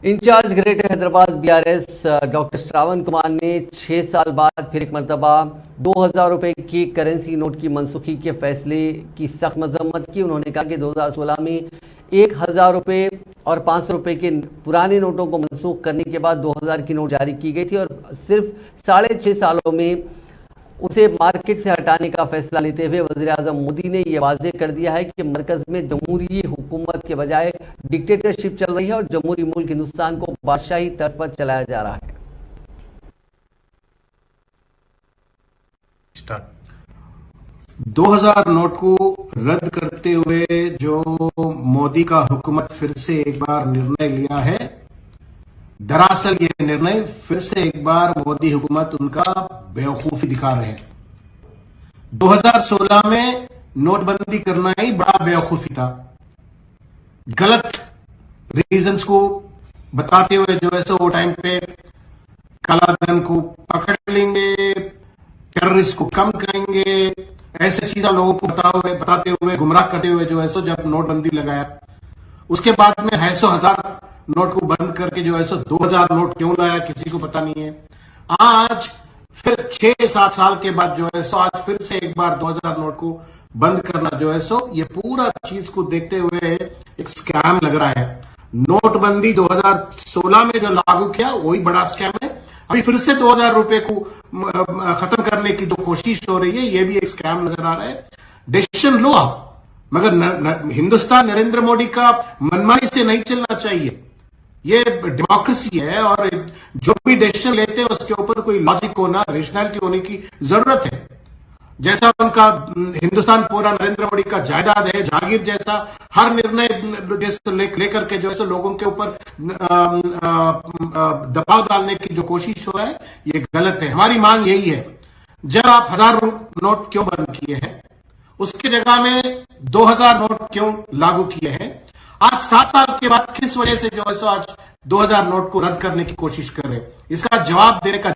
In charge greater Hyderabad BRS doctor Shravan Kumar ने 6 साल बाद फिर एक मरतबा 2000 रुपये की करेंसी नोट की मनसूखी के फैसले की सख्त मजम्मत की। उन्होंने कहा कि 2016 में 1000 रुपये और 500 रुपये के पुराने नोटों को मनसूख करने के बाद 2000 की नोट जारी की गई थी और सिर्फ 6.5 सालों में उसे मार्केट से हटाने का फैसला लेते हुए वज़ीर-ए-आज़म मोदी ने यह वाज़ेह कर दिया है कि मरकज़ में जमहूरी हुकूमत के बजाय डिक्टेटरशिप चल रही है और जमहूरी मुल्क हिंदुस्तान को बादशाही तर्ज पर चलाया जा रहा है। 2000 नोट को रद्द करते हुए जो मोदी का हुकूमत फिर से एक बार निर्णय लिया है, दरअसल ये निर्णय फिर से एक बार मोदी हुकूमत उनका बेवकूफी दिखा रहे हैं। 2016 में नोटबंदी करना ही बड़ा बेवकूफी था। गलत रीजंस को बताते हुए जो है सो वो टाइम पे कालाधन को पकड़ लेंगे, टेररिस्ट को कम करेंगे, ऐसे चीजें लोगों को बताते हुए गुमराह करते हुए जो है सो जब नोटबंदी लगाया, उसके बाद में है सो 1000 नोट को बंद करके जो है सो 2000 नोट क्यों लाया किसी को पता नहीं है। आज फिर 6-7 साल के बाद जो है सो आज फिर से एक बार 2000 नोट को बंद करना जो है सो ये पूरा चीज को देखते हुए एक स्कैम लग रहा है। नोटबंदी 2016 में जो लागू किया वही बड़ा स्कैम है। अभी फिर से 2000 रुपए को खत्म करने की जो कोशिश हो रही है ये भी एक स्कैम नजर आ रहा है। डिसीजन लो आप, मगर हिंदुस्तान नरेंद्र मोदी का मनमानी से नहीं चलना चाहिए। ये डेमोक्रेसी है और जो भी डिसीजन लेते हैं उसके ऊपर कोई लॉजिक होना, रेशनैलिटी होने की जरूरत है। जैसा उनका हिंदुस्तान पूरा नरेंद्र मोदी का जायदाद है, जागीर जैसा हर निर्णय लेकर के जो है लोगों के ऊपर दबाव डालने की जो कोशिश हो रहा है ये गलत है। हमारी मांग यही है, जब आप 1000 नोट क्यों बंद किए हैं, उसके जगह में 2000 नोट क्यों लागू किए हैं? आज 7 साल के बाद किस वजह से जो है सो आज 2000 नोट को रद्द करने की कोशिश कर रहे हैं? इसका जवाब देने का